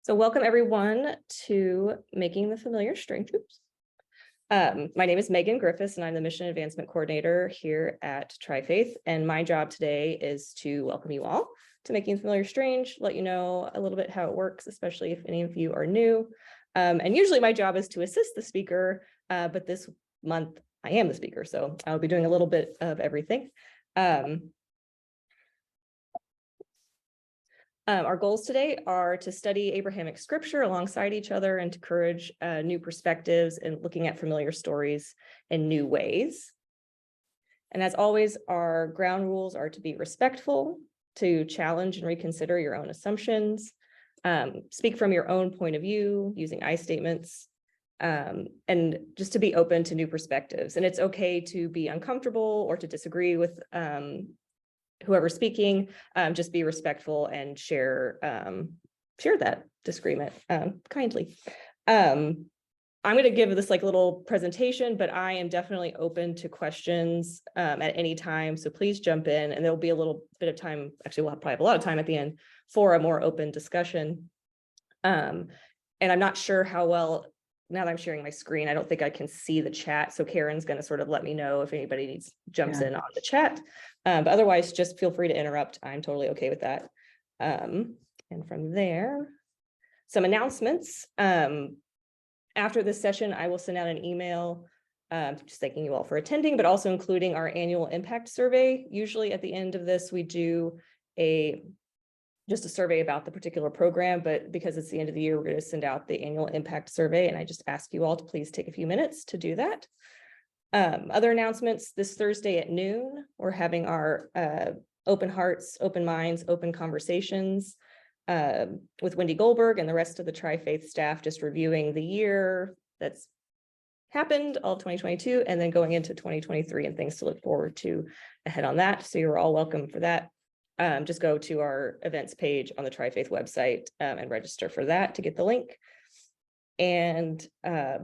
So welcome everyone to Making the Familiar Strange. My name is Megan Griffiths and I'm the Mission Advancement Coordinator here at Trifaith. And my job today is to welcome you all to Making the Familiar Strange, let you know a little bit how it works, especially if any of you are new. And usually my job is to assist the speaker, but this month I am the speaker, so I'll be doing a little bit of everything. Our goals today are to study Abrahamic scripture alongside each other and to encourage new perspectives and looking at familiar stories in new ways. And as always, our ground rules are to be respectful, to challenge and reconsider your own assumptions, speak from your own point of view using I statements, and just to be open to new perspectives. And it's okay to be uncomfortable or to disagree with whoever's speaking. Just be respectful and share that disagreement kindly. I'm going to give this like little presentation, but I am definitely open to questions at any time. So please jump in, and there'll be a little bit of time. Actually, we'll probably have a lot of time at the end for a more open discussion. And I'm not sure how well, now that I'm sharing my screen, I don't think I can see the chat. So Karen's going to sort of let me know if anybody jumps in on the chat. But otherwise, just feel free to interrupt. I'm totally okay with that. And from there, some announcements. After this session, I will send out an email just thanking you all for attending, but also including our annual impact survey. Usually at the end of this, we do just a survey about the particular program, but because it's the end of the year, we're going to send out the annual impact survey. And I just ask you all to please take a few minutes to do that. Other announcements: this Thursday at noon, we're having our open hearts, open minds, open conversations with Wendy Goldberg and the rest of the Trifaith staff, just reviewing the year that's happened, all of 2022, and then going into 2023 and things to look forward to ahead on that. So you're all welcome for that. Just go to our events page on the Trifaith website and register for that to get the link. And I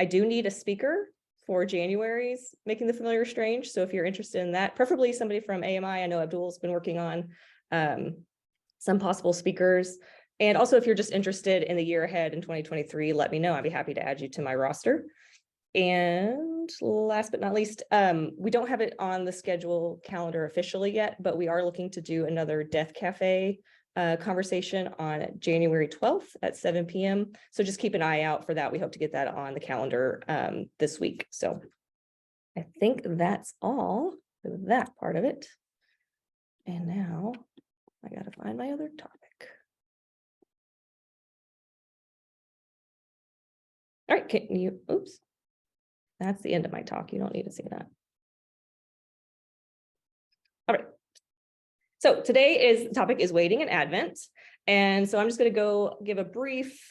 do need a speaker for January's Making the Familiar Strange. So if you're interested in that, preferably somebody from AMI. I know Abdul's been working on some possible speakers. And also, if you're just interested in the year ahead in 2023, let me know. I'd be happy to add you to my roster. And last but not least, we don't have it on the schedule calendar officially yet, but we are looking to do another Death Cafe conversation on January 12th at 7 p.m. So just keep an eye out for that. We hope to get that on the calendar this week. So I think that's all for that part of it. And now I got to find my other topic. All right, can you, oops. That's the end of my talk. You don't need to see that. All right. So the topic is waiting in Advent. And so I'm just going to go give a brief,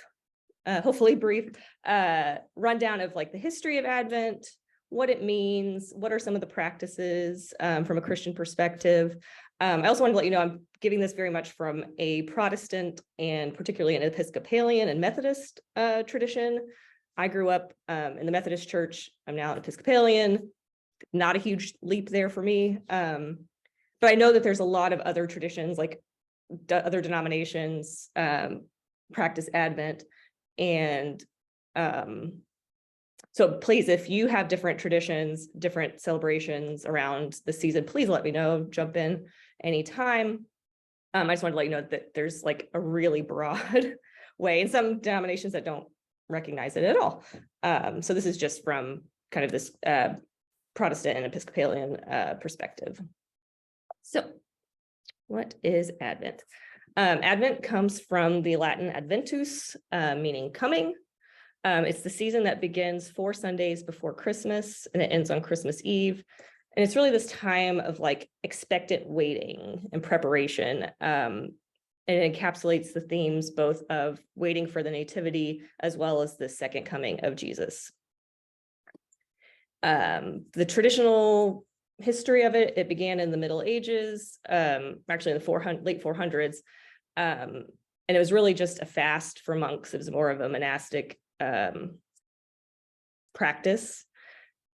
hopefully brief rundown of like the history of Advent, what it means, what are some of the practices from a Christian perspective. I also want to let you know I'm giving this very much from a Protestant and particularly an Episcopalian and Methodist tradition. I grew up in the Methodist Church. I'm now an Episcopalian. Not a huge leap there for me. But I know that there's a lot of other traditions, like other denominations practice Advent. And so please, if you have different traditions, different celebrations around the season, please let me know, jump in anytime. I just wanted to let you know that there's like a really broad way in some denominations that don't recognize it at all. So this is just from kind of this Protestant and Episcopalian perspective. So what is Advent? Advent comes from the Latin adventus, meaning coming. It's the season that begins 4 Sundays before Christmas and it ends on Christmas Eve. And it's really this time of like expectant waiting and preparation. And it encapsulates the themes both of waiting for the nativity as well as the second coming of Jesus. The traditional history of it began in the Middle Ages, actually in the late 400s. And it was really just a fast for monks. It was more of a monastic practice.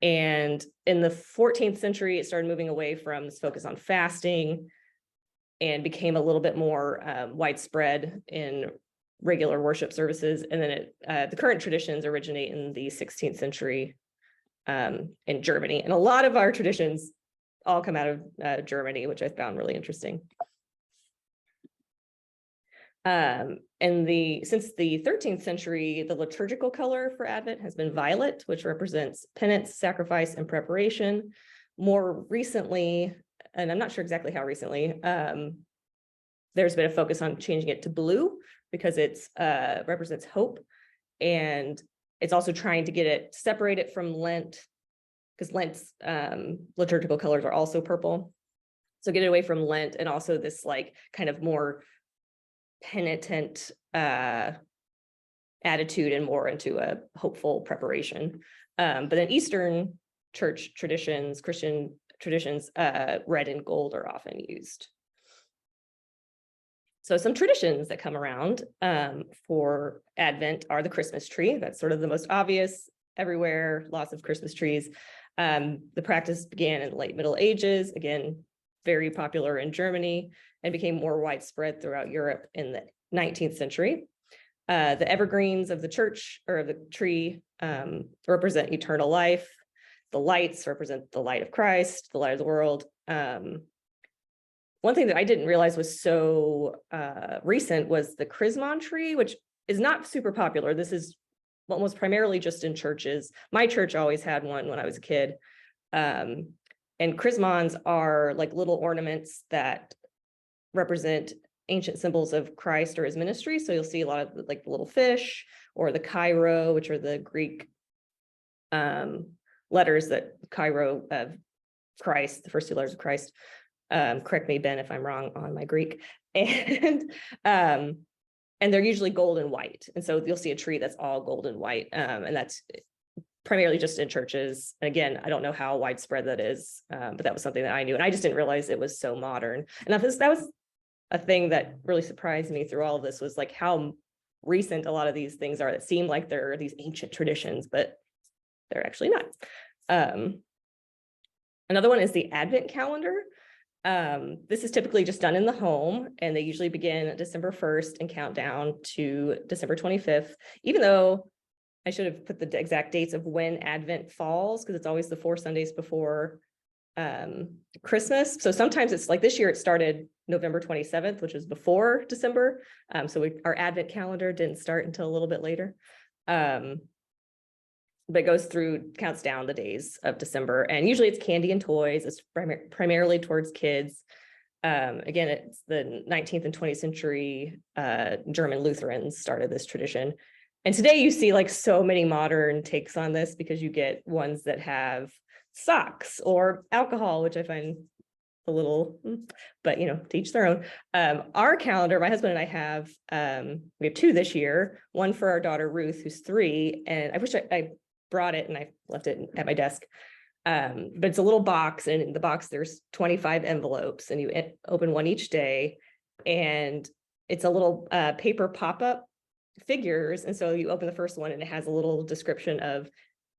And in the 14th century, it started moving away from this focus on fasting and became a little bit more widespread in regular worship services. And then the current traditions originate in the 16th century in Germany. And a lot of our traditions all come out of Germany, which I found really interesting. Since the 13th century, the liturgical color for Advent has been violet, which represents penance, sacrifice, and preparation. More recently, and I'm not sure exactly how recently, there's been a focus on changing it to blue because it's represents hope. And it's also trying to get it separated from Lent, because Lent's liturgical colors are also purple. So get it away from Lent, and also this like kind of more penitent attitude and more into a hopeful preparation. But then Eastern church traditions, Christian traditions, red and gold are often used. So some traditions that come around for Advent are the Christmas tree. That's sort of the most obvious everywhere, lots of Christmas trees. The practice began in the late Middle Ages, again, very popular in Germany, and became more widespread throughout Europe in the 19th century. The evergreens of the church or of the tree represent eternal life. The lights represent the light of Christ, the light of the world. One thing that I didn't realize was so recent was the chrismon tree, which is not super popular. This is almost primarily just in churches. My church always had one when I was a kid. And chrismons are like little ornaments that represent ancient symbols of Christ or his ministry. So you'll see a lot of like the little fish or the Cairo, which are the Greek letters that Cairo of Christ, the first two letters of Christ. Correct me, Ben, if I'm wrong on my Greek. And they're usually gold and white. And so you'll see a tree that's all gold and white. And that's primarily just in churches. And again, I don't know how widespread that is, but that was something that I knew. And I just didn't realize it was so modern. And that was a thing that really surprised me through all of this, was like how recent a lot of these things are that seem like they're these ancient traditions, but they're actually not. Another one is the Advent calendar. This is typically just done in the home, and they usually begin December 1st and count down to December 25th, even though I should have put the exact dates of when Advent falls, because it's always the 4 Sundays before Christmas. So sometimes it's like this year it started November 27th, which is before December. So our Advent calendar didn't start until a little bit later. But it goes through, counts down the days of December, and usually it's candy and toys. It's primarily towards kids. Again, it's the 19th and 20th century German Lutherans started this tradition. And today you see like so many modern takes on this, because you get ones that have socks or alcohol, which I find a little, but you know, to each their own. Our calendar, my husband and I have, we have 2 this year, one for our daughter Ruth, who's 3, and I wish I brought it and I left it at my desk. But it's a little box, and in the box there's 25 envelopes, and you open one each day, and it's a little paper pop-up figures. And so you open the first one and it has a little description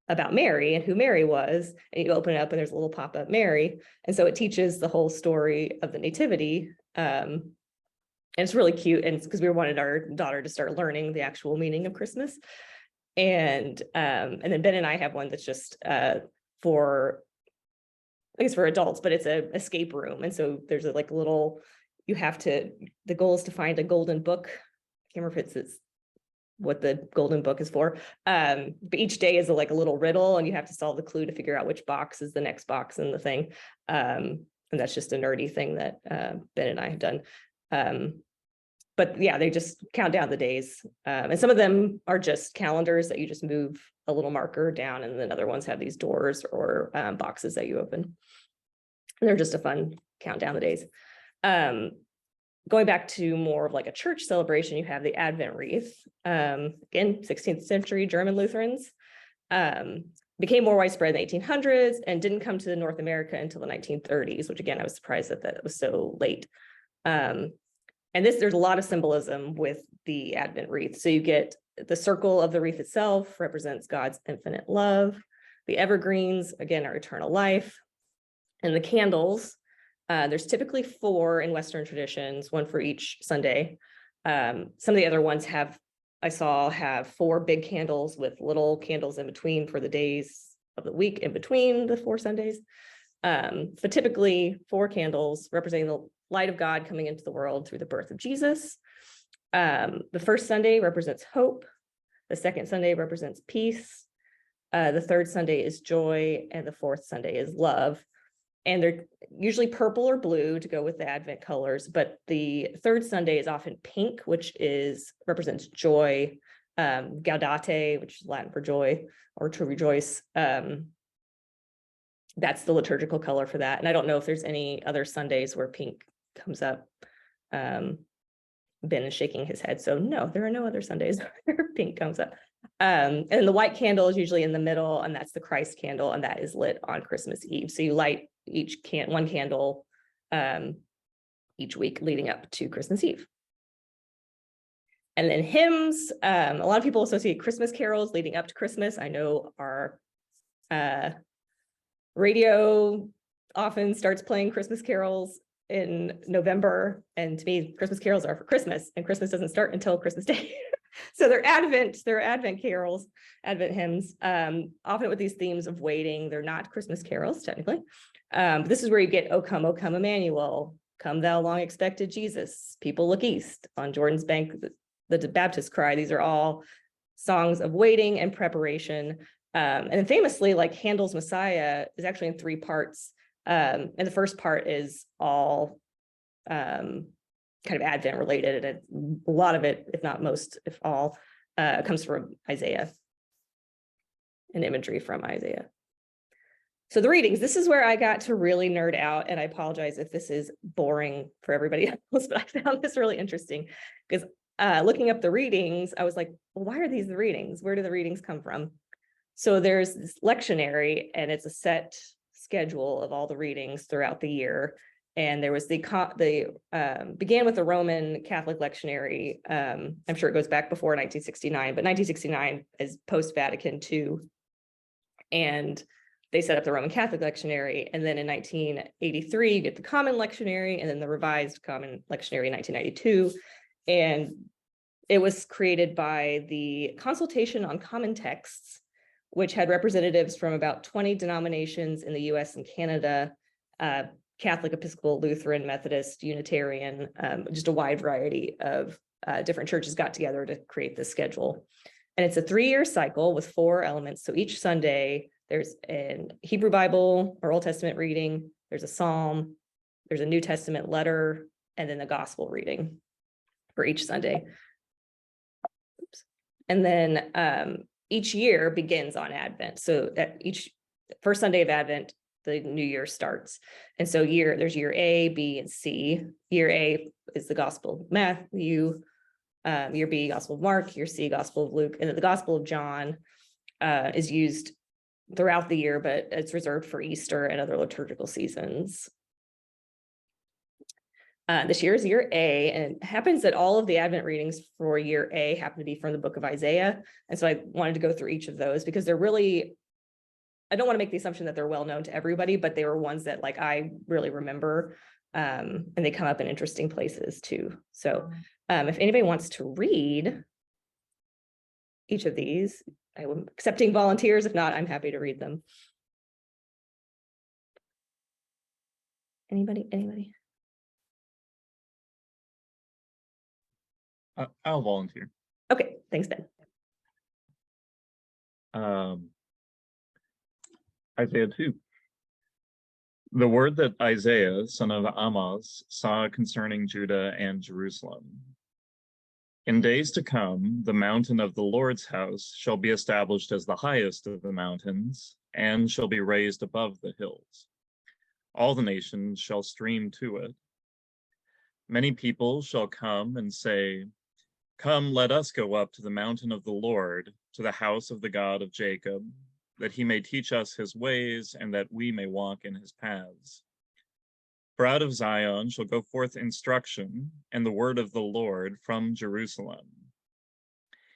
about Mary and who Mary was, and you open it up and there's a little pop-up Mary. And so it teaches the whole story of the nativity. And it's really cute, and it's because we wanted our daughter to start learning the actual meaning of Christmas. And then Ben and I have one that's just for, I guess for adults, but it's a escape room. And so there's a like little, the goal is to find a golden book. I can't remember if it's what the golden book is for. But each day is like a little riddle, and you have to solve the clue to figure out which box is the next box in the thing. And that's just a nerdy thing that Ben and I have done. But yeah, they just count down the days. And some of them are just calendars that you just move a little marker down, and then other ones have these doors or boxes that you open. And they're just a fun count down the days. Going back to more of like a church celebration, you have the Advent wreath. Again, 16th century German Lutherans. Became more widespread in the 1800s and didn't come to North America until the 1930s, which again, I was surprised that it was so late. And there's a lot of symbolism with the Advent wreath. So you get the circle of the wreath itself represents God's infinite love. The evergreens, again, are eternal life. And the candles, there's typically 4 in Western traditions, one for each Sunday. Some of the other ones I saw have 4 big candles with little candles in between for the days of the week in between the 4 Sundays. But typically 4 candles representing the light of God coming into the world through the birth of Jesus. The first Sunday represents hope. The second Sunday represents peace. The third Sunday is joy, and the fourth Sunday is love. And they're usually purple or blue to go with the Advent colors, but the third Sunday is often pink, which represents joy, gaudete, which is Latin for joy or to rejoice. That's the liturgical color for that. And I don't know if there's any other Sundays where pink comes up. Ben is shaking his head, so no, there are no other Sundays where pink comes up. And the white candle is usually in the middle, and that's the Christ candle, and that is lit on Christmas Eve. So you light one candle each week leading up to Christmas Eve. And then hymns, a lot of people associate Christmas carols leading up to Christmas. I know our radio often starts playing Christmas carols in November, and to me, Christmas carols are for Christmas, and Christmas doesn't start until Christmas Day. So they're Advent carols, Advent hymns, often with these themes of waiting. They're not Christmas carols, technically. But this is where you get, O come, Emmanuel, come thou long expected Jesus, people look east, on Jordan's bank, the Baptist cry. These are all songs of waiting and preparation. And famously, like Handel's Messiah is actually in 3 parts. And the first part is all kind of Advent related, and a lot of it, if not most, if all, comes from Isaiah and imagery from Isaiah. So the readings, this is where I got to really nerd out, and I apologize if this is boring for everybody else, but I found this really interesting because looking up the readings, I was like, well, why are these the readings? Where do the readings come from? So there's this lectionary, and it's a set schedule of all the readings throughout the year. And there was began with the Roman Catholic lectionary. I'm sure it goes back before 1969, but 1969 is post-Vatican II. And they set up the Roman Catholic lectionary. And then in 1983, you get the Common Lectionary, and then the revised Common Lectionary in 1992. And it was created by the Consultation on Common Texts, which had representatives from about 20 denominations in the US and Canada, Catholic, Episcopal, Lutheran, Methodist, Unitarian, just a wide variety of different churches got together to create this schedule. And it's a 3-year cycle with 4 elements. So each Sunday, there's a Hebrew Bible or Old Testament reading, there's a Psalm, there's a New Testament letter, and then the gospel reading for each Sunday. Oops. And then each year begins on Advent. So at each first Sunday of Advent, the new year starts. And so there's year A, B, and C. Year A is the Gospel of Matthew, year B, Gospel of Mark, year C, Gospel of Luke, and then the Gospel of John is used throughout the year, but it's reserved for Easter and other liturgical seasons. This year is year A, and it happens that all of the Advent readings for year A happen to be from the book of Isaiah. And so I wanted to go through each of those because they're really, I don't want to make the assumption that they're well known to everybody, but they were ones that like I really remember, and they come up in interesting places too. So if anybody wants to read each of these, I'm accepting volunteers. If not, I'm happy to read them. Anybody? I'll volunteer. Okay, thanks, Ben. Isaiah 2. The word that Isaiah, son of Amoz, saw concerning Judah and Jerusalem. In days to come, the mountain of the Lord's house shall be established as the highest of the mountains, and shall be raised above the hills. All the nations shall stream to it. Many people shall come and say, Come, let us go up to the mountain of the Lord, to the house of the God of Jacob, that he may teach us his ways, and that we may walk in his paths. For out of Zion shall go forth instruction, and the word of the Lord from Jerusalem.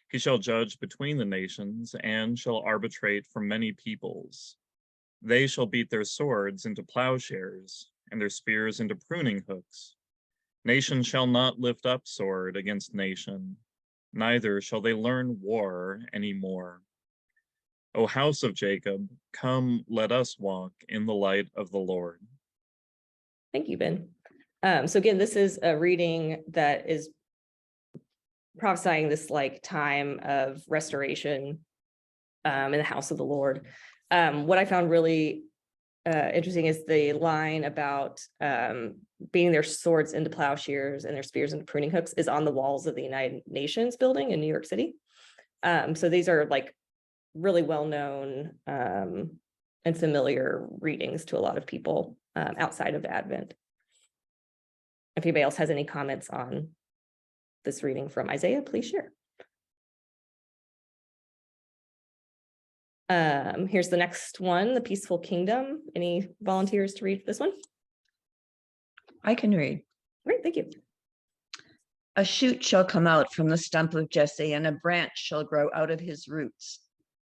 He shall judge between the nations, and shall arbitrate for many peoples. They shall beat their swords into plowshares, and their spears into pruning hooks. Nation shall not lift up sword against nation, neither shall they learn war any more. O house of Jacob, come, let us walk in the light of the Lord. Thank you, Ben. So again, this is a reading that is prophesying this like time of restoration in the house of the Lord. What I found really interesting is the line about beating their swords into plowshares and their spears into pruning hooks is on the walls of the United Nations building in New York City. So these are like really well-known and familiar readings to a lot of people outside of Advent. If anybody else has any comments on this reading from Isaiah, please share. Here's the next one, The Peaceful Kingdom. Any volunteers to read this one? I can read. Great, thank you. A shoot shall come out from the stump of Jesse, and a branch shall grow out of his roots.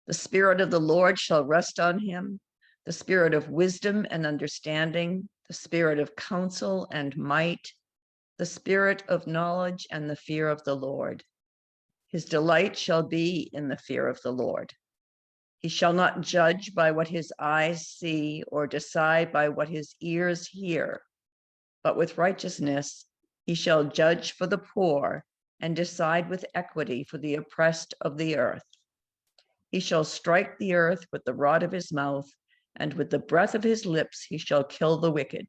The Spirit of the Lord shall rest on him, the Spirit of wisdom and understanding, the Spirit of counsel and might, the Spirit of knowledge and the fear of the Lord. His delight shall be in the fear of the Lord. He shall not judge by what his eyes see or decide by what his ears hear, but with righteousness he shall judge for the poor and decide with equity for the oppressed of the earth. He shall strike the earth with the rod of his mouth, and with the breath of his lips he shall kill the wicked.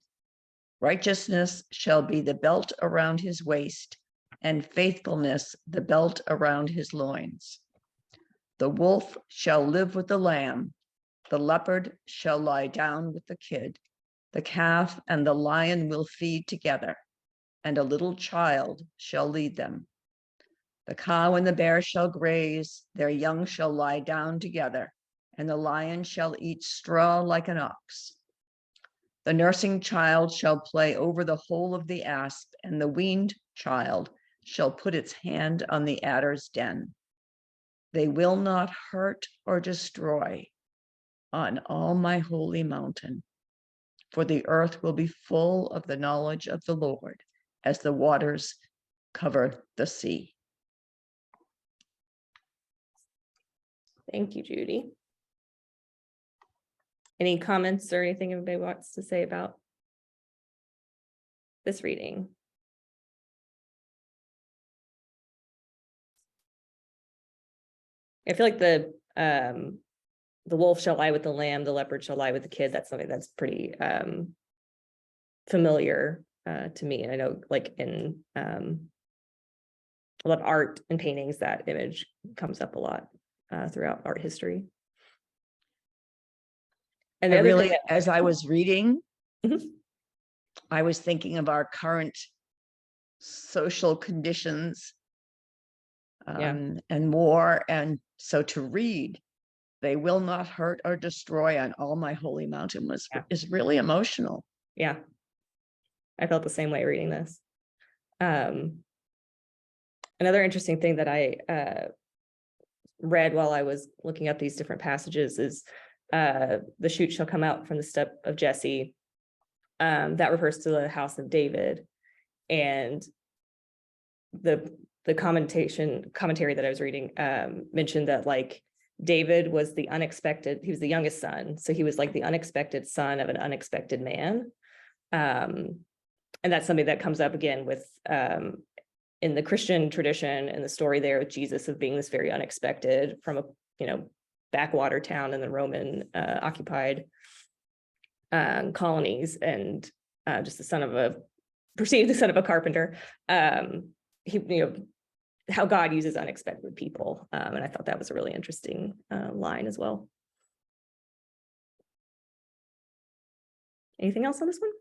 Righteousness shall be the belt around his waist, and faithfulness the belt around his loins. The wolf shall live with the lamb, the leopard shall lie down with the kid, the calf and the lion will feed together, and a little child shall lead them. The cow and the bear shall graze, their young shall lie down together, and the lion shall eat straw like an ox. The nursing child shall play over the hole of the asp, and the weaned child shall put its hand on the adder's den. They will not hurt or destroy on all my holy mountain, for the earth will be full of the knowledge of the Lord as the waters cover the sea. Thank you, Judy. Any comments or anything anybody wants to say about this reading? I feel like the wolf shall lie with the lamb, the leopard shall lie with the kid. That's something that's pretty familiar to me. And I know like in a lot of art and paintings, that image comes up a lot throughout art history. And I really, as I was reading, Mhm. I was thinking of our current social conditions and war. And so to read, they will not hurt or destroy on all my holy mountain is really emotional. Yeah, I felt the same way reading this. Another interesting thing that I read while I was looking up these different passages is the shoot shall come out from the stump of Jesse. That refers to the house of David, and the commentary that I was reading mentioned that like David was the unexpected, he was the youngest son, so he was like the unexpected son of an unexpected man. And that's something that comes up again with in the Christian tradition and the story there with Jesus of being this very unexpected from a backwater town in the Roman occupied colonies, and just perceived the son of a carpenter. He how God uses unexpected people, and I thought that was a really interesting line as well. Anything else on this one?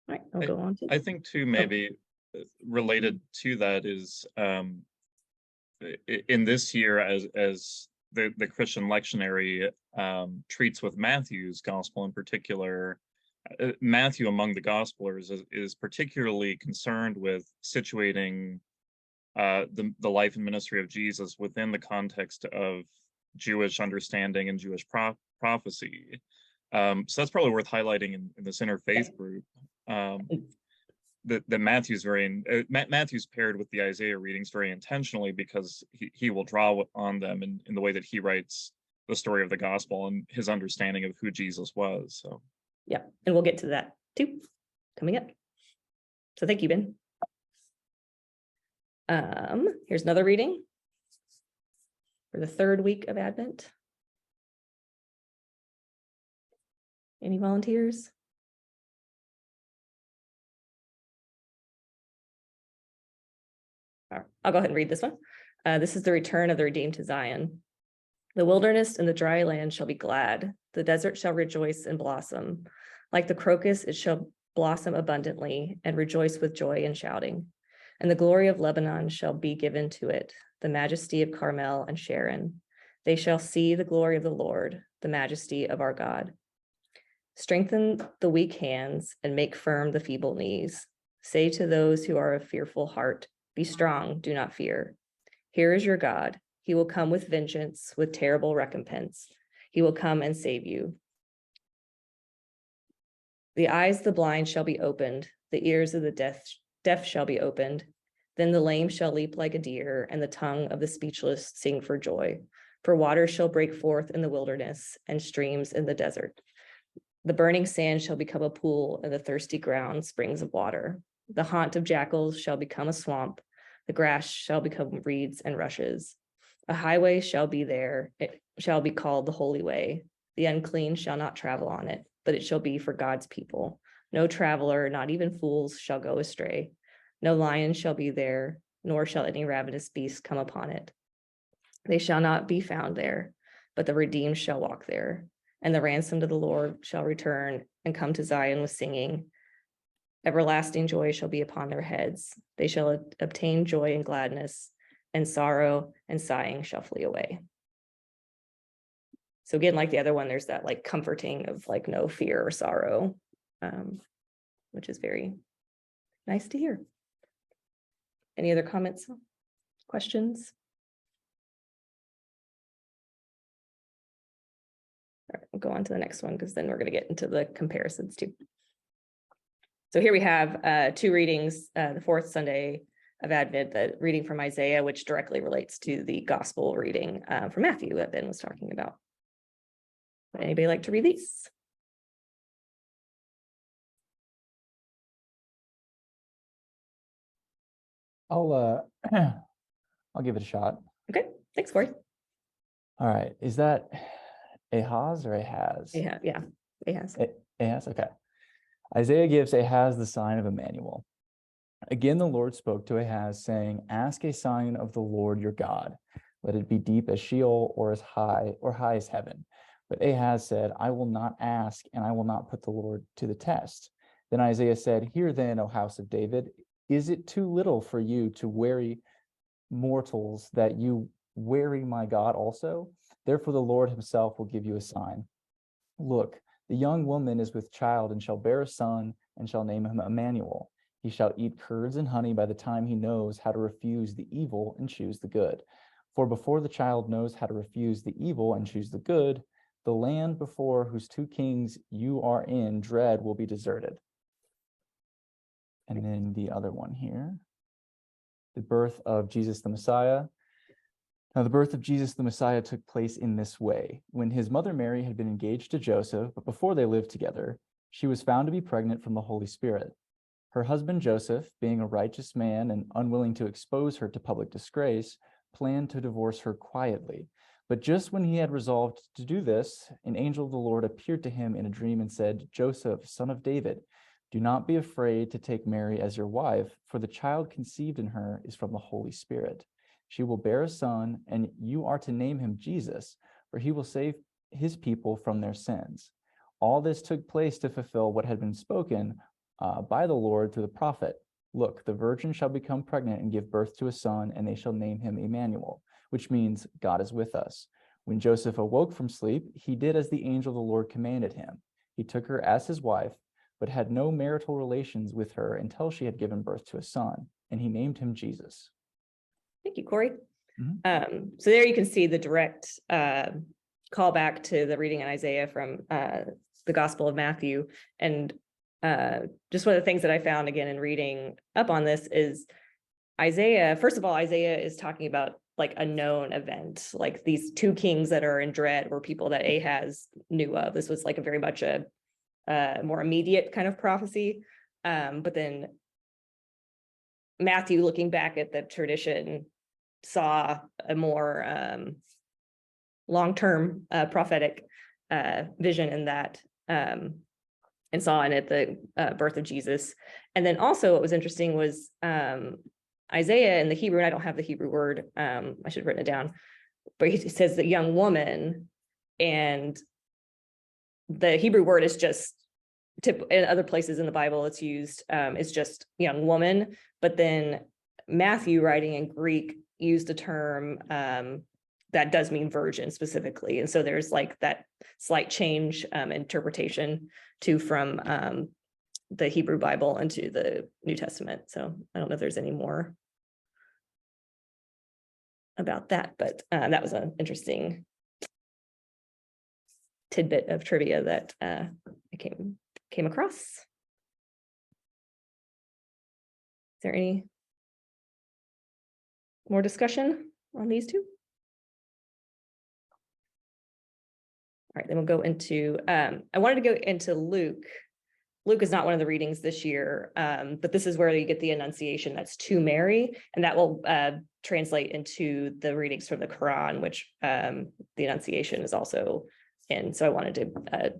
All right, I'll go on to. I think too, maybe related to that is in this year as the Christian lectionary treats with Matthew's gospel in particular. Matthew among the gospelers is particularly concerned with situating the life and ministry of Jesus within the context of Jewish understanding and Jewish prophecy. So that's probably worth highlighting in this interfaith group. that Matthew's Matthew's paired with the Isaiah readings very intentionally, because he will draw on them in the way that he writes the story of the gospel and his understanding of who Jesus was. So yeah, and we'll get to that too coming up. So thank you, Ben. Here's another reading for the third week of Advent. Any volunteers? All right, I'll go ahead and read this one. This is the return of the redeemed to Zion. The wilderness and the dry land shall be glad. The desert shall rejoice and blossom. Like the crocus, it shall blossom abundantly and rejoice with joy and shouting. And the glory of Lebanon shall be given to it, the majesty of Carmel and Sharon. They shall see the glory of the Lord, the majesty of our God. Strengthen the weak hands and make firm the feeble knees. Say to those who are of fearful heart, be strong, do not fear. Here is your God. He will come with vengeance, with terrible recompense. He will come and save you. The eyes of the blind shall be opened, the ears of the deaf shall be opened. Then the lame shall leap like a deer, and the tongue of the speechless sing for joy. For waters shall break forth in the wilderness, and streams in the desert. The burning sand shall become a pool, and the thirsty ground springs of water. The haunt of jackals shall become a swamp. The grass shall become reeds and rushes. A highway shall be there. It shall be called the Holy Way. The unclean shall not travel on it, but it shall be for God's people. No traveler, not even fools, shall go astray. No lion shall be there, nor shall any ravenous beast come upon it. They shall not be found there, but the redeemed shall walk there. And the ransomed of the Lord shall return and come to Zion with singing. Everlasting joy shall be upon their heads. They shall obtain joy and gladness, and sorrow and sighing shall flee away. So again, like the other one, there's that like comforting of like no fear or sorrow, which is very nice to hear. Any other comments, questions? All right, we'll go on to the next one because then we're going to get into the comparisons too. So here we have two readings, the fourth Sunday of Advent, the reading from Isaiah, which directly relates to the gospel reading from Matthew that Ben was talking about. Would anybody like to read these? I'll give it a shot. Okay, thanks, Corey. All right. Is that Ahaz or Ahaz? Yeah, Ahaz. Ahaz, okay. Isaiah gives Ahaz the sign of Emmanuel. Again, the Lord spoke to Ahaz, saying, ask a sign of the Lord your God. Let it be deep as Sheol or high as heaven. But Ahaz said, I will not ask, and I will not put the Lord to the test. Then Isaiah said, hear then, O house of David, is it too little for you to weary mortals that you weary my God also? Therefore the Lord himself will give you a sign. Look, the young woman is with child and shall bear a son and shall name him Emmanuel. He shall eat curds and honey by the time he knows how to refuse the evil and choose the good. For before the child knows how to refuse the evil and choose the good, the land before whose two kings you are in dread will be deserted. And then the other one here, the birth of Jesus the Messiah. Now, the birth of Jesus the Messiah took place in this way. When his mother Mary had been engaged to Joseph, but before they lived together, she was found to be pregnant from the Holy Spirit. Her husband Joseph, being a righteous man and unwilling to expose her to public disgrace, planned to divorce her quietly. But just when he had resolved to do this, an angel of the Lord appeared to him in a dream and said, Joseph, son of David, do not be afraid to take Mary as your wife, for the child conceived in her is from the Holy Spirit. She will bear a son, and you are to name him Jesus, for he will save his people from their sins. All this took place to fulfill what had been spoken by the Lord through the prophet. Look, the virgin shall become pregnant and give birth to a son, and they shall name him Emmanuel, which means God is with us. When Joseph awoke from sleep, he did as the angel of the Lord commanded him. He took her as his wife, but had no marital relations with her until she had given birth to a son, and he named him Jesus. Thank you, Corey. Mm-hmm. So there you can see the direct callback to the reading in Isaiah from the Gospel of Matthew. And just one of the things that I found again in reading up on this is Isaiah. First of all, Isaiah is talking about like a known event, like these two kings that are in dread were people that Ahaz knew of. This was like a very much a more immediate kind of prophecy. But then Matthew, looking back at the tradition, saw a more long-term prophetic vision in that, and saw in it the birth of Jesus. And then also what was interesting was Isaiah in the Hebrew, and I don't have the Hebrew word, I should have written it down, but he says the young woman, and the Hebrew word is just, in other places in the Bible it's used, it's just young woman, but then Matthew, writing in Greek, used a term that does mean virgin specifically. And so there's like that slight change interpretation too from the Hebrew Bible into the New Testament. So I don't know if there's any more about that, but that was an interesting tidbit of trivia that I came across. Is there any more discussion on these two? All right, then we'll go into, I wanted to go into Luke. Luke is not one of the readings this year, but this is where you get the Annunciation that's to Mary, and that will translate into the readings from the Quran, which the Annunciation is also in. So I wanted to,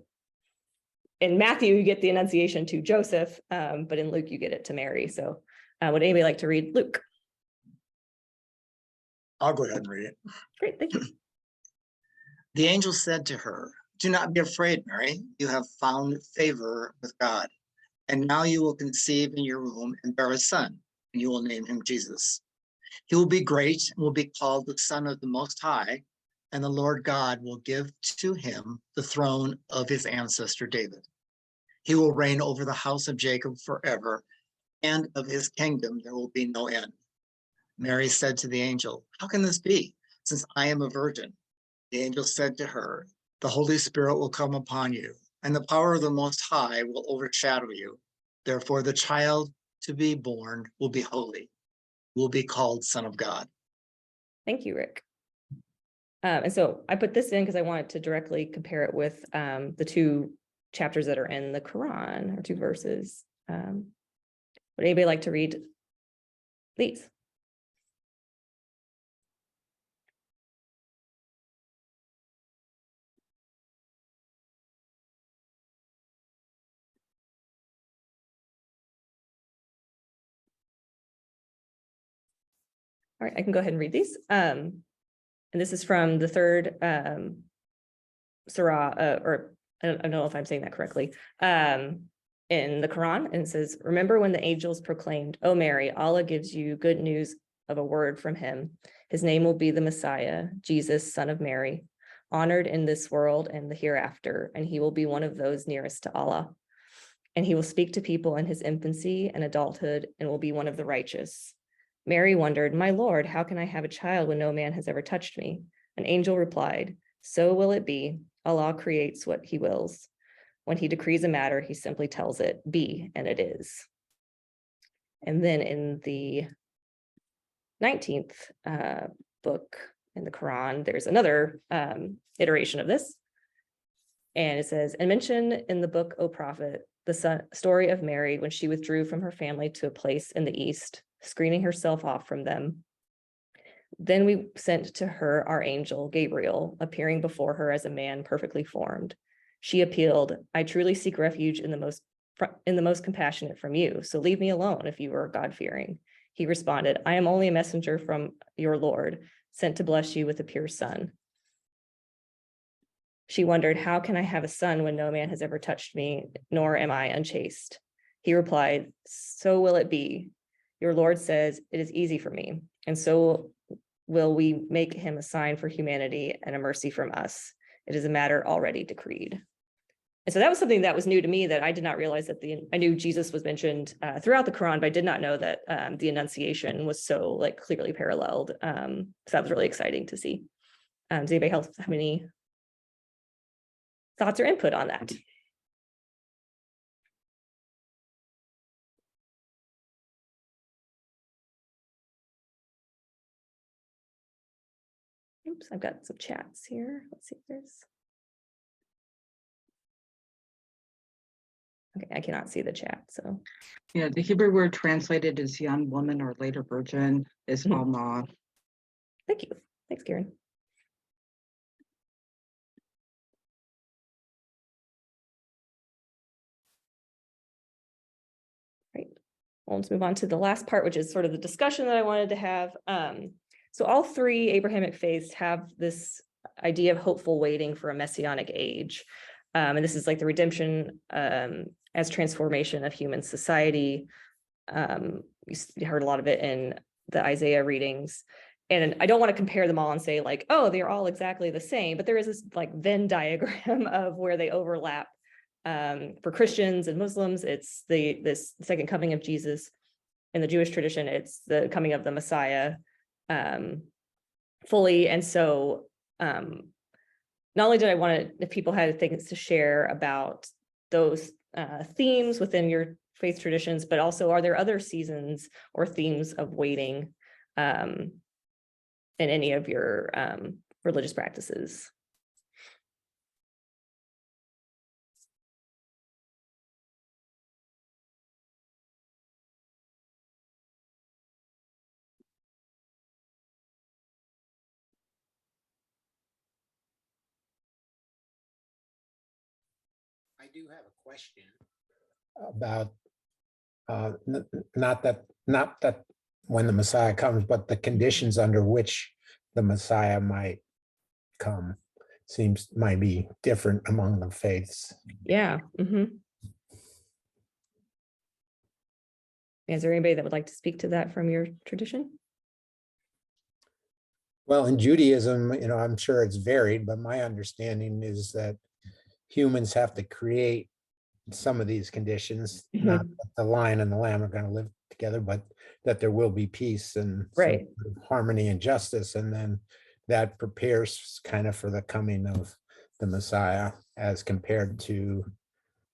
in Matthew, you get the Annunciation to Joseph, but in Luke, you get it to Mary. So would anybody like to read Luke? I'll go ahead and read it. Great, thank you. The angel said to her, "Do not be afraid, Mary. You have found favor with God. And now you will conceive in your womb and bear a son, and you will name him Jesus. He will be great and will be called the Son of the Most High, and the Lord God will give to him the throne of his ancestor David. He will reign over the house of Jacob forever, and of his kingdom there will be no end." Mary said to the angel, "How can this be, since I am a virgin?" The angel said to her, "The Holy Spirit will come upon you, and the power of the Most High will overshadow you. Therefore, the child to be born will be holy, will be called Son of God." Thank you, Rick. And so I put this in because I wanted to directly compare it with the two chapters that are in the Quran, or two verses. Would anybody like to read these? All right, I can go ahead and read these. And this is from the third Surah, or I don't know if I'm saying that correctly, in the Quran. And it says, "Remember when the angels proclaimed, 'O Mary, Allah gives you good news of a word from him. His name will be the Messiah, Jesus, son of Mary, honored in this world and the hereafter, and he will be one of those nearest to Allah. And he will speak to people in his infancy and adulthood and will be one of the righteous.' Mary wondered, 'My Lord, how can I have a child when no man has ever touched me?' An angel replied, 'So will it be. Allah creates what he wills. When he decrees a matter, he simply tells it, be, and it is.'" And then in the 19th book in the Quran, there's another iteration of this. And it says, "And mention in the book, O Prophet, the story of Mary when she withdrew from her family to a place in the east, screening herself off from them. Then we sent to her our angel, Gabriel, appearing before her as a man perfectly formed. She appealed, 'I truly seek refuge in the most compassionate from you, so leave me alone if you are God-fearing.' He responded, 'I am only a messenger from your Lord, sent to bless you with a pure son.' She wondered, 'How can I have a son when no man has ever touched me, nor am I unchaste?' He replied, 'So will it be. Your Lord says, it is easy for me, and so will we make him a sign for humanity and a mercy from us. It is a matter already decreed.'" And so that was something that was new to me, that I did not realize that I knew Jesus was mentioned throughout the Quran, but I did not know that the Annunciation was so like clearly paralleled. So that was really exciting to see. Does anybody else have any thoughts or input on that? Oops, I've got some chats here. Let's see if there's. Okay, I cannot see the chat, so. Yeah, the Hebrew word translated as young woman or later virgin is Mhm. alma. Thank you. Thanks, Karen. Great. Well, let's move on to the last part, which is sort of the discussion that I wanted to have. So all three Abrahamic faiths have this idea of hopeful waiting for a messianic age. And this is like the redemption as transformation of human society. You heard a lot of it in the Isaiah readings. And I don't want to compare them all and say like, oh, they're all exactly the same, but there is this like Venn diagram of where they overlap. For Christians and Muslims, it's this second coming of Jesus. In the Jewish tradition, it's the coming of the Messiah fully. And so not only did I want to, if people had things to share about those themes within your faith traditions, but also are there other seasons or themes of waiting in any of your religious practices? I do have a question about not that when the Messiah comes, but the conditions under which the Messiah might come might be different among the faiths. Yeah. Is there anybody that would like to speak to that from your tradition? Well, in Judaism, I'm sure it's varied, but my understanding is that humans have to create some of these conditions, not that the lion and the lamb are going to live together, but that there will be peace and Right. harmony and justice. And then that prepares kind of for the coming of the Messiah as compared to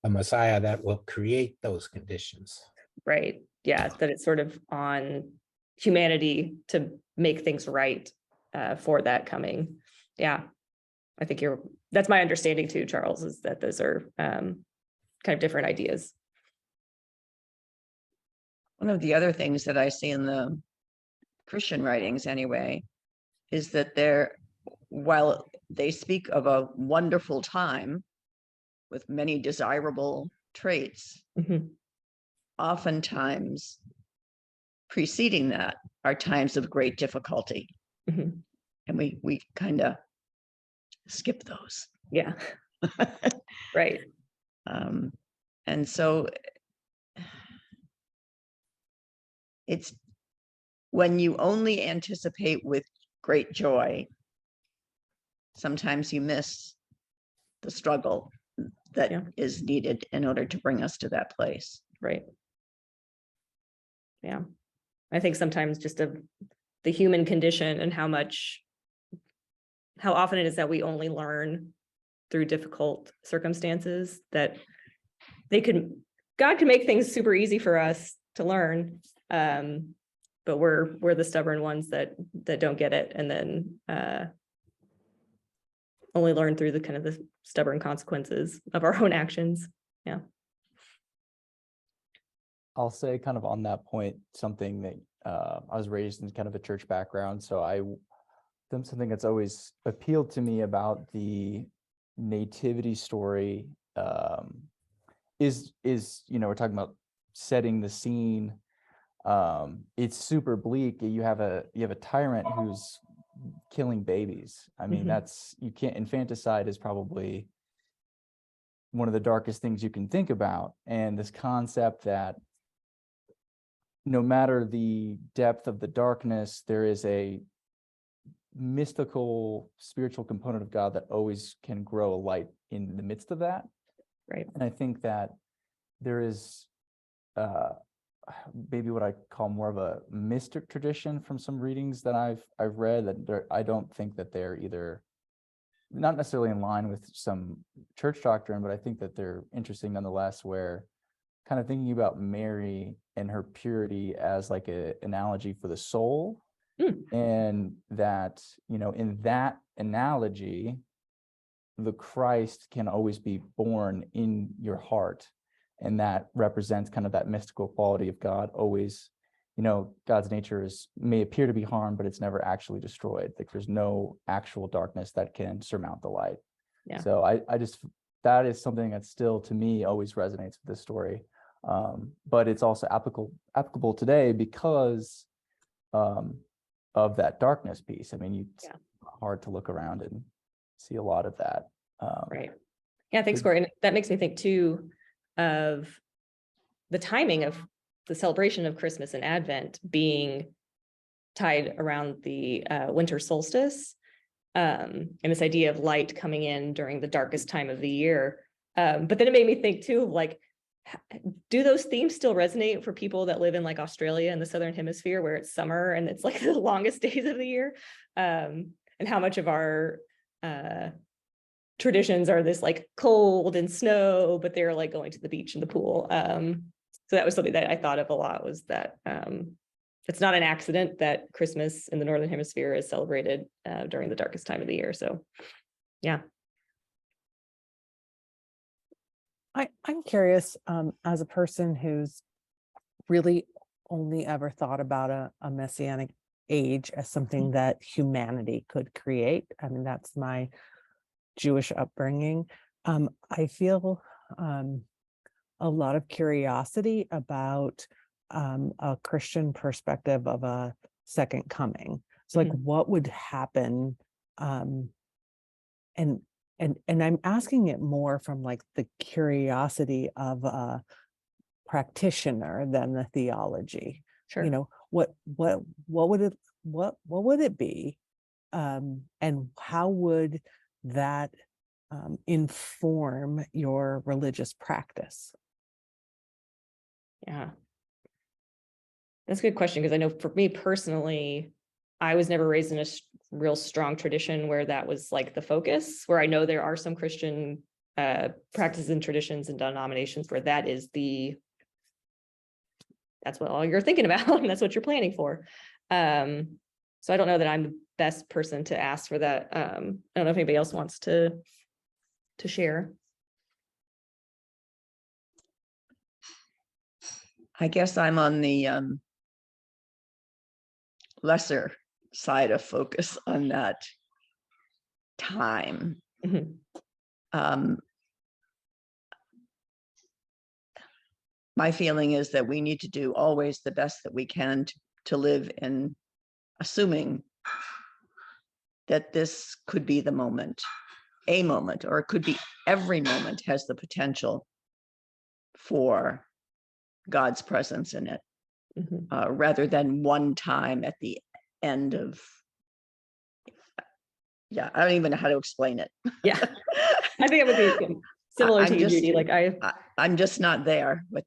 a Messiah that will create those conditions. Right. Yeah, that it's sort of on humanity to make things right for that coming. Yeah, I think that's my understanding too, Charles, is that those are kind of different ideas. One of the other things that I see in the Christian writings anyway, is that while they speak of a wonderful time with many desirable traits, oftentimes preceding that are times of great difficulty. And we kind of skip those. Yeah. Right. And so it's when you only anticipate with great joy, sometimes you miss the struggle that is needed in order to bring us to that place. Right. Yeah. I think sometimes just the human condition and how often it is that we only learn through difficult circumstances, that God can make things super easy for us to learn. But we're the stubborn ones that don't get it, and then only learn through the kind of the stubborn consequences of our own actions. Yeah. I'll say kind of on that point, something that I was raised in kind of a church background. So something that's always appealed to me about the nativity story is we're talking about setting the scene. It's super bleak. You have a tyrant who's killing babies. I mean, infanticide is probably one of the darkest things you can think about. And this concept that no matter the depth of the darkness, there is a mystical spiritual component of God that always can grow a light in the midst of that. Right. And I think that there is maybe what I call more of a mystic tradition from some readings that I've read, that I don't think that they're either not necessarily in line with some church doctrine, but I think that they're interesting nonetheless, where kind of thinking about Mary and her purity as like an analogy for the soul, And that, in that analogy, the Christ can always be born in your heart. And that represents kind of that mystical quality of God always. God's nature may appear to be harmed, but it's never actually destroyed. Like there's no actual darkness that can surmount the light. Yeah. So I just, that is something that still to me always resonates with this story. But it's also applicable today because of that darkness piece. I mean, it's hard to look around and see a lot of that. Right. Yeah, thanks, Corey. And that makes me think too of the timing of the celebration of Christmas and Advent being tied around the winter solstice, and this idea of light coming in during the darkest time of the year. But then it made me think too of like, do those themes still resonate for people that live in like Australia in the Southern Hemisphere where it's summer and it's like the longest days of the year? And how much of our traditions are this like cold and snow, but they're like going to the beach and the pool. So that was something that I thought of a lot, was that it's not an accident that Christmas in the Northern Hemisphere is celebrated during the darkest time of the year. So yeah. I'm curious, as a person who's really only ever thought about a messianic age as something that humanity could create. I mean, that's my Jewish upbringing. I feel a lot of curiosity about a Christian perspective of a second coming. So like what would happen? And I'm asking it more from like the curiosity of a practitioner than the theology. Sure. What would it be? And how would that inform your religious practice? Yeah. That's a good question, because I know for me personally, I was never raised in a real strong tradition where that was like the focus, where I know there are some Christian practices and traditions and denominations where that's what all you're thinking about and that's what you're planning for. So I don't know that I'm the best person to ask for that. I don't know if anybody else wants to share. I guess I'm on the lesser side of focus on that time. My feeling is that we need to do always the best that we can to live in assuming that this could be the moment, a moment, or it could be every moment has the potential for God's presence in it, rather than one time at the end of, I don't even know how to explain it. Yeah, I think it would be similar to you, Judy. Like I'm just not there with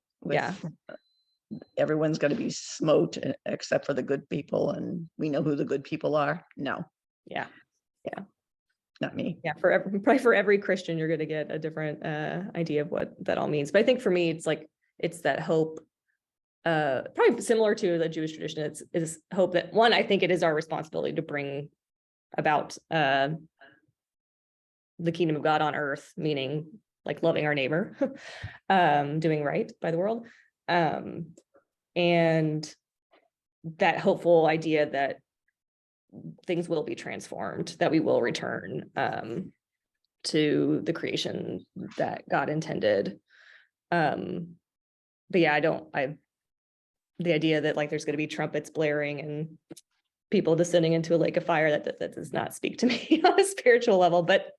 everyone's going to be smote except for the good people, and we know who the good people are. No. Yeah. Not me. Yeah, probably for every Christian, you're going to get a different idea of what that all means. But I think for me, it's that hope, probably similar to the Jewish tradition. It's hope that, one, I think it is our responsibility to bring about the kingdom of God on earth, meaning like loving our neighbor, doing right by the world. And that hopeful idea that things will be transformed, that we will return to the creation that God intended. But yeah, the idea that like there's going to be trumpets blaring and people descending into a lake of fire, that does not speak to me on a spiritual level, but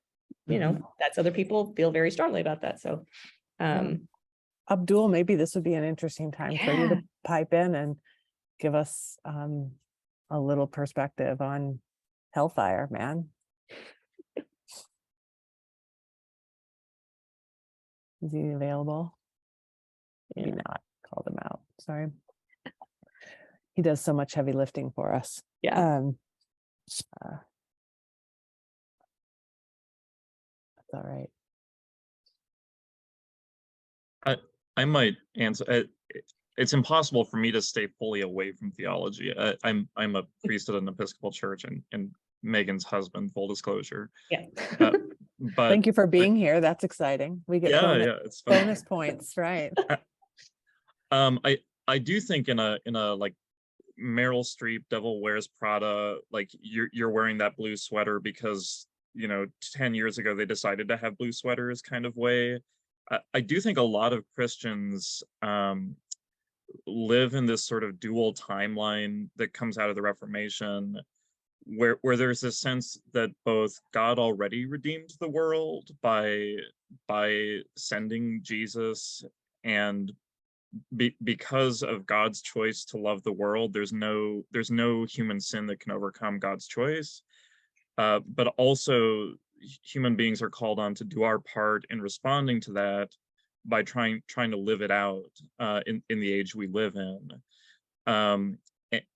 that's other people feel very strongly about that. So Abdul, maybe this would be an interesting time for you to pipe in and give us a little perspective on hellfire, man. Is he available? Maybe not. Call them out. Sorry. He does so much heavy lifting for us. That's all right. I might answer. it's impossible for me to stay fully away from theology. I'm a priest at an Episcopal church, and Megan's husband, full disclosure. Yeah. But Thank you for being here. That's exciting. We get it's fun. bonus points, right? I do think in a like Meryl Streep, Devil Wears Prada, like you're wearing that blue sweater because 10 years ago they decided to have blue sweaters kind of way. I do think a lot of Christians live in this sort of dual timeline that comes out of the Reformation, where there's this sense that both God already redeemed the world by sending Jesus, and because of God's choice to love the world, there's no human sin that can overcome God's choice. But also human beings are called on to do our part in responding to that by trying to live it out in the age we live in.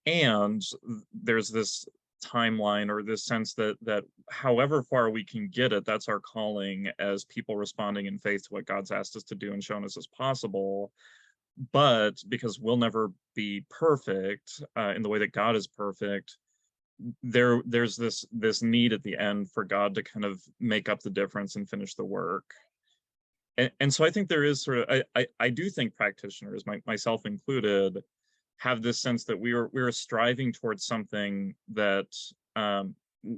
And there's this timeline, or this sense that however far we can get it, that's our calling as people responding in faith to what God's asked us to do and shown us as possible. But because we'll never be perfect in the way that God is perfect, there's this need at the end for God to kind of make up the difference and finish the work. And so I think there is sort of, I do think practitioners, myself included, have this sense that we are striving towards something that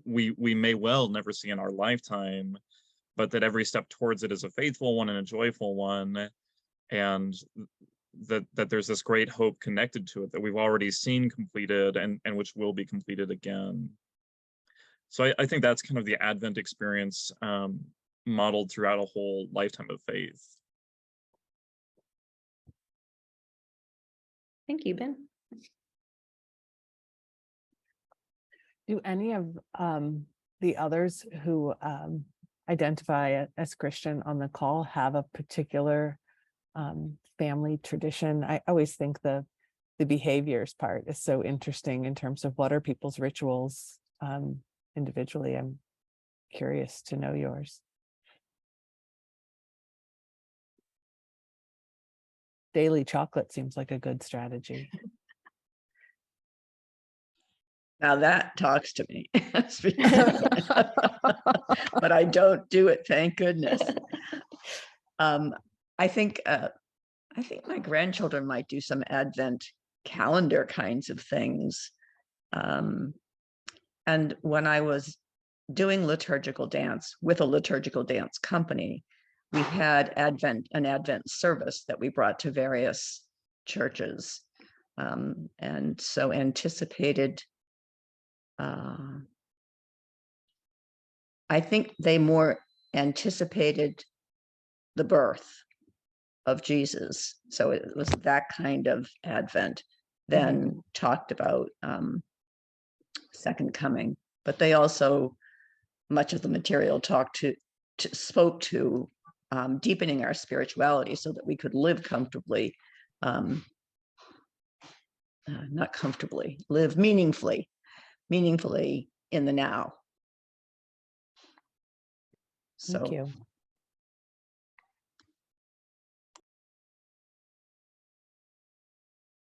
we may well never see in our lifetime, but that every step towards it is a faithful one and a joyful one, and that there's this great hope connected to it that we've already seen completed and which will be completed again. So I think that's kind of the Advent experience modeled throughout a whole lifetime of faith. Thank you, Ben. Do any of the others who identify as Christian on the call have a particular family tradition? I always think the behaviors part is so interesting in terms of what are people's rituals individually. I'm curious to know yours. Daily chocolate seems like a good strategy. Now that talks to me, but I don't do it, thank goodness. I think my grandchildren might do some Advent calendar kinds of things. And when I was doing liturgical dance with a liturgical dance company, we had an Advent service that we brought to various churches. And so anticipated, I think they more anticipated the birth of Jesus. So it was that kind of Advent, then talked about second coming. But they also, much of the material spoke to deepening our spirituality so that we could live comfortably, not comfortably, live meaningfully in the now. So, Thank you.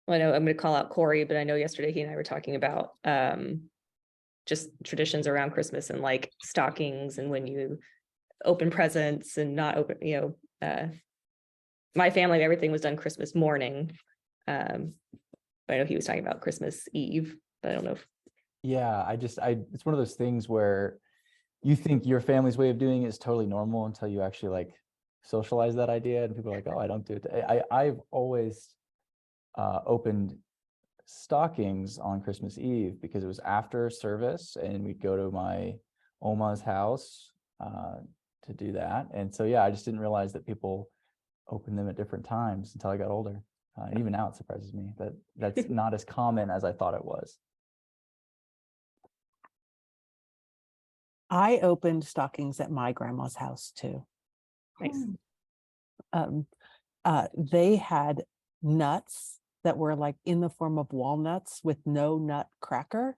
Well, I know I'm going to call out Corey, but I know yesterday he and I were talking about just traditions around Christmas and like stockings and when you open presents and not open, my family, everything was done Christmas morning. But I know he was talking about Christmas Eve, but I don't know if. Yeah, it's one of those things where you think your family's way of doing it is totally normal until you actually like socialize that idea, and people are like, oh, I don't do it. I've always opened stockings on Christmas Eve because it was after service and we'd go to my Oma's house to do that. And so, yeah, I just didn't realize that people open them at different times until I got older. And even now it surprises me that that's not as common as I thought it was. I opened stockings at my grandma's house too. Nice. They had nuts that were like in the form of walnuts with no nut cracker.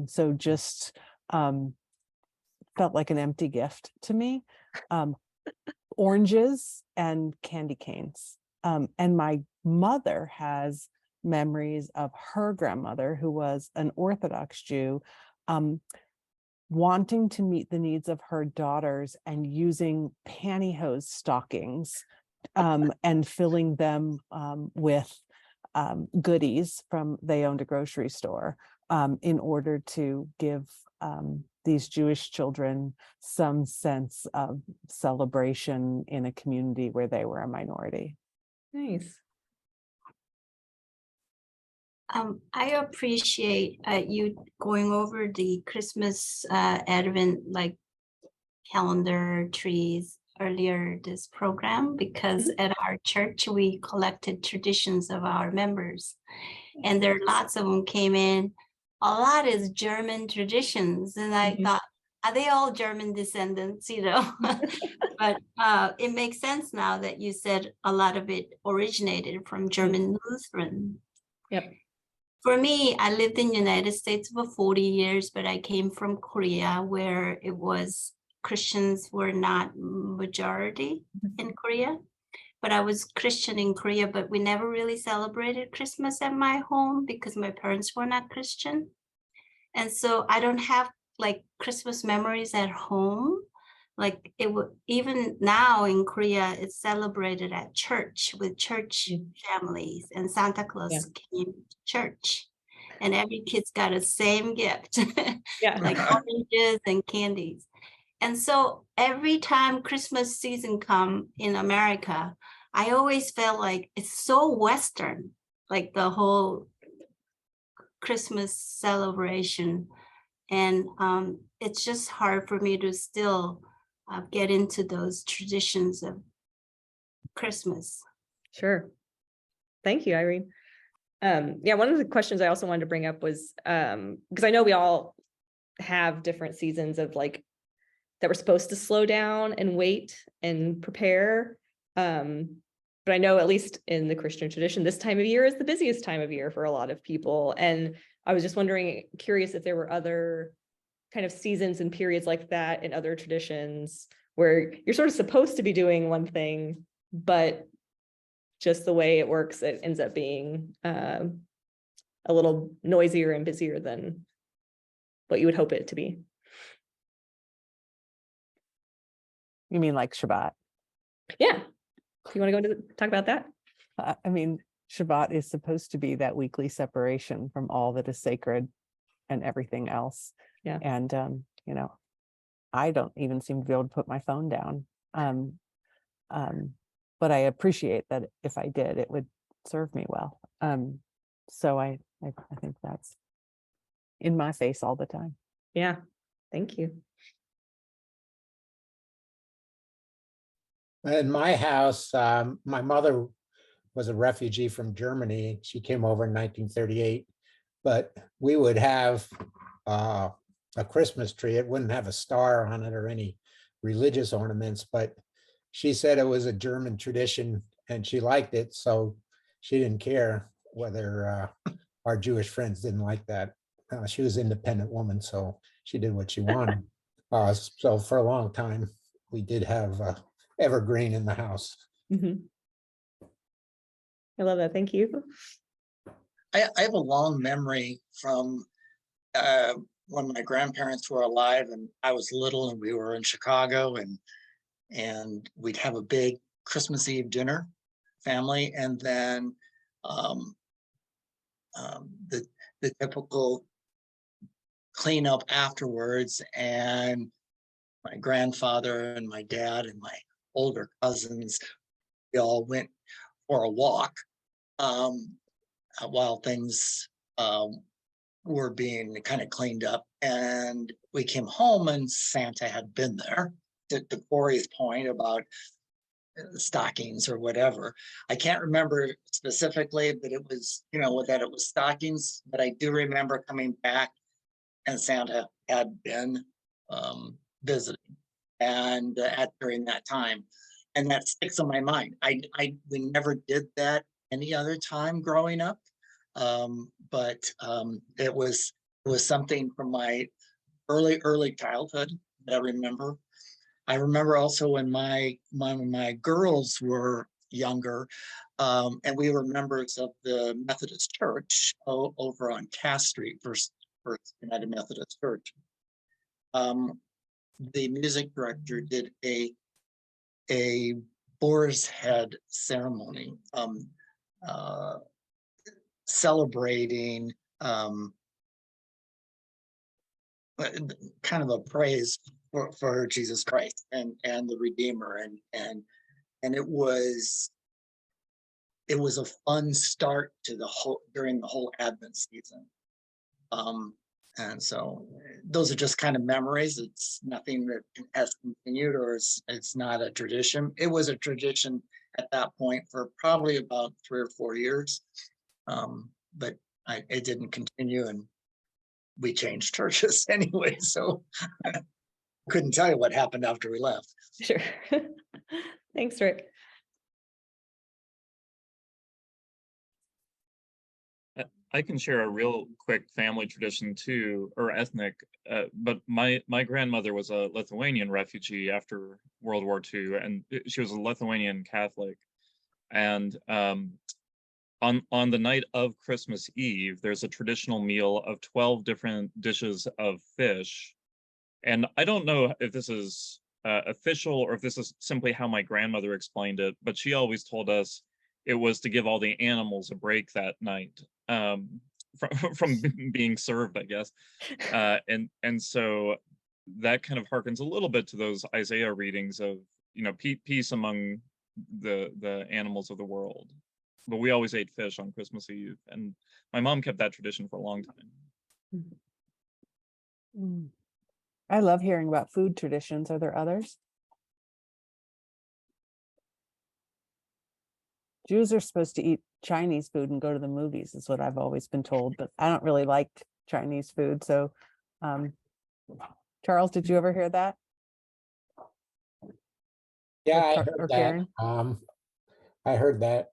So just felt like an empty gift to me. Oranges and candy canes. And my mother has memories of her grandmother, who was an Orthodox Jew, wanting to meet the needs of her daughters and using pantyhose stockings and filling them with goodies from, they owned a grocery store, in order to give these Jewish children some sense of celebration in a community where they were a minority. Nice. I appreciate you going over the Christmas Advent like calendar trees earlier this program, because at our church we collected traditions of our members, and there are lots of them came in. A lot is German traditions, and I thought, are they all German descendants, you know? But it makes sense now that you said a lot of it originated from German Lutheran. Yep. For me, I lived in the United States for 40 years, but I came from Korea, where it was Christians were not majority in Korea. But I was Christian in Korea, but we never really celebrated Christmas at my home because my parents were not Christian. And so I don't have like Christmas memories at home. Like it would, even now in Korea, it's celebrated at church with church families, and Santa Claus came to church, and every kid's got a same gift, like oranges and candies. And so every time Christmas season come in America, I always felt like it's so Western, like the whole Christmas celebration. And it's just hard for me to still get into those traditions of Christmas. Sure. Thank you, Irene. Yeah, one of the questions I also wanted to bring up was, because I know we all have different seasons of like, that we're supposed to slow down and wait and prepare. But I know at least in the Christian tradition, this time of year is the busiest time of year for a lot of people. And I was just wondering, curious if there were other kind of seasons and periods like that in other traditions where you're sort of supposed to be doing one thing, but just the way it works, it ends up being a little noisier and busier than what you would hope it to be. You mean like Shabbat? Yeah. Do you want to go into talk about that? I mean, Shabbat is supposed to be that weekly separation from all that is sacred and everything else. Yeah. And, you know, I don't even seem to be able to put my phone down. But I appreciate that if I did, it would serve me well. So I think that's in my face all the time. Yeah. Thank you. In my house, my mother was a refugee from Germany. She came over in 1938, but we would have a Christmas tree. It wouldn't have a star on it or any religious ornaments, but she said it was a German tradition and she liked it. So she didn't care whether our Jewish friends didn't like that. She was an independent woman, so she did what she wanted. So for a long time, we did have evergreen in the house. I love that. Thank you. I have a long memory from when my grandparents were alive and I was little and we were in Chicago, and we'd have a big Christmas Eve dinner, family, and then the typical cleanup afterwards. And my grandfather and my dad and my older cousins, we all went for a walk while things were being kind of cleaned up. And we came home and Santa had been there. To Corey's point about stockings or whatever, I can't remember specifically, but it was, you know, that it was stockings. But I do remember coming back and Santa had been visiting and during that time, and that sticks in my mind. We never did that any other time growing up, but it was something from my early childhood that I remember. I remember also when my girls were younger. And we were members of the Methodist Church over on Cass Street, First United Methodist Church. The music director did a boar's head ceremony celebrating kind of a praise for Jesus Christ and the Redeemer, and it was a fun start to during the whole Advent season. And so those are just kind of memories. It's nothing that has continued, or it's not a tradition. It was a tradition at that point for probably about 3 or 4 years. But it didn't continue, and we changed churches anyway. So I couldn't tell you what happened after we left. Sure. Thanks, Rick. I can share a real quick family tradition too, or ethnic, but my grandmother was a Lithuanian refugee after World War II, and she was a Lithuanian Catholic. And on the night of Christmas Eve, there's a traditional meal of 12 different dishes of fish. And I don't know if this is official or if this is simply how my grandmother explained it, but she always told us it was to give all the animals a break that night from being served, I guess. And so that kind of harkens a little bit to those Isaiah readings of, peace among the animals of the world. But we always ate fish on Christmas Eve, and my mom kept that tradition for a long time. Mm. I love hearing about food traditions. Are there others? Jews are supposed to eat Chinese food and go to the movies, is what I've always been told, but I don't really like Chinese food. So, Charles, did you ever hear that? Yeah, Or I Car- heard or that. Karen? I heard that.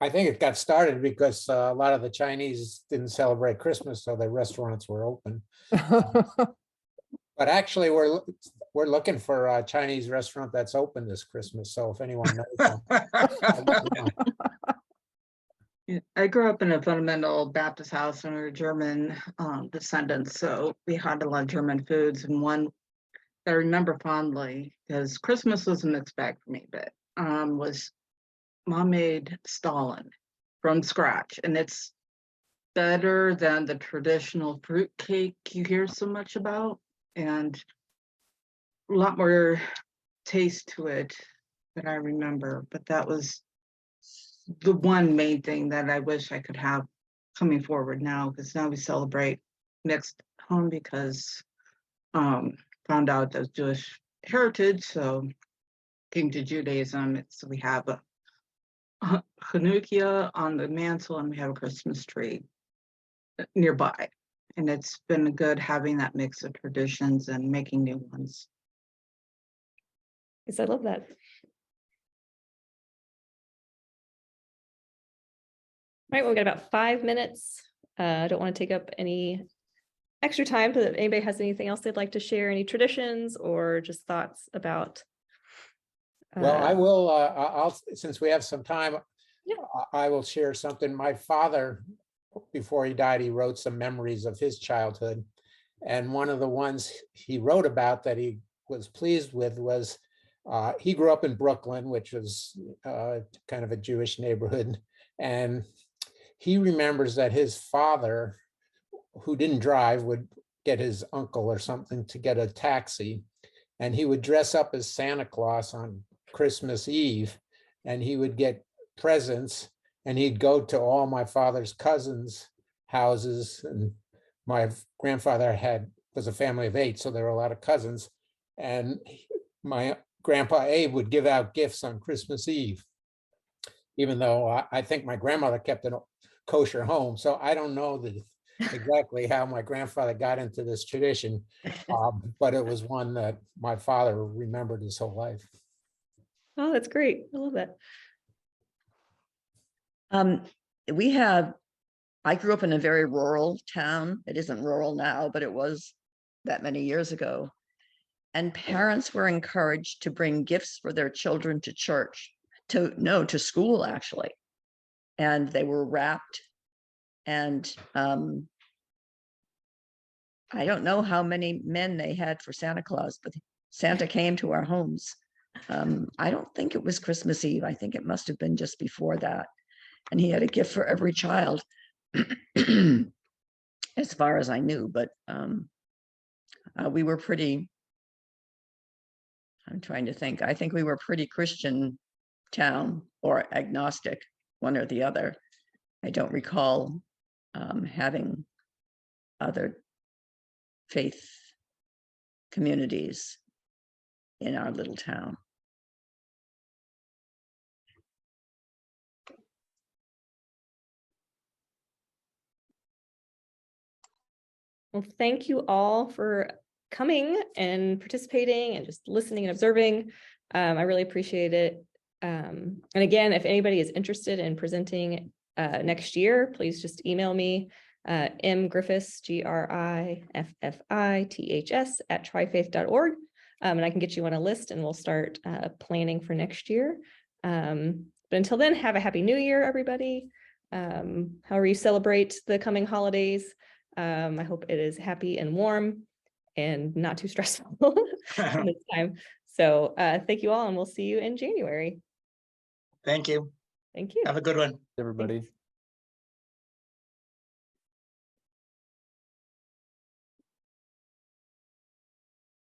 I think it got started because a lot of the Chinese didn't celebrate Christmas, so their restaurants were open. But actually, we're looking for a Chinese restaurant that's open this Christmas. So if anyone knows one, I grew up in a fundamental Baptist house and we were German descendants, so we had a lot of German foods, and one that I remember fondly, because Christmas was a mixed bag for me, but was Mom made Stalin from scratch, and it's better than the traditional fruit cake you hear so much about, and a lot more taste to it than I remember. But that was the one main thing that I wish I could have coming forward now, because now we celebrate mixed home because found out that was Jewish heritage, so came to Judaism. So we have a Hanukkah on the mantle, and we have a Christmas tree nearby. And it's been good having that mix of traditions and making new ones. Yes, I love that. All right, well, we've got about 5 minutes. I don't want to take up any extra time, but if anybody has anything else they'd like to share, any traditions or just thoughts about. well, I will. I'll since we have some time. Yeah. I will share something. My father, before he died, he wrote some memories of his childhood, and one of the ones he wrote about that he was pleased with was he grew up in Brooklyn, which was kind of a Jewish neighborhood, and he remembers that his father, who didn't drive, would get his uncle or something to get a taxi, and he would dress up as Santa Claus on Christmas Eve, and he would get presents, and he'd go to all my father's cousins' houses, and my grandfather was a family of 8, so there were a lot of cousins, and my grandpa Abe would give out gifts on Christmas Eve, even though I think my grandmother kept a kosher home. So I don't know exactly how my grandfather got into this tradition, but it was one that my father remembered his whole life. Oh, that's great. I love that. I grew up in a very rural town. It isn't rural now, but it was that many years ago. And parents were encouraged to bring gifts for their children to church to school actually. And they were wrapped. And I don't know how many men they had for Santa Claus, but Santa came to our homes. I don't think it was Christmas Eve. I think it must have been just before that. And he had a gift for every child, as far as I knew. But we were pretty, I'm trying to think. I think we were pretty Christian town or agnostic, one or the other. I don't recall having other faith communities in our little town. Well, thank you all for coming and participating and just listening and observing. I really appreciate it. And again, if anybody is interested in presenting next year, please just email me, Griffiths, GRIFFITHS @trifaith.org. And I can get you on a list and we'll start planning for next year. But until then, have a happy new year, everybody. However you celebrate the coming holidays. I hope it is happy and warm and not too stressful this time. So thank you all, and we'll see you in January. Thank you. Thank you. Have a good one. Everybody. Thanks.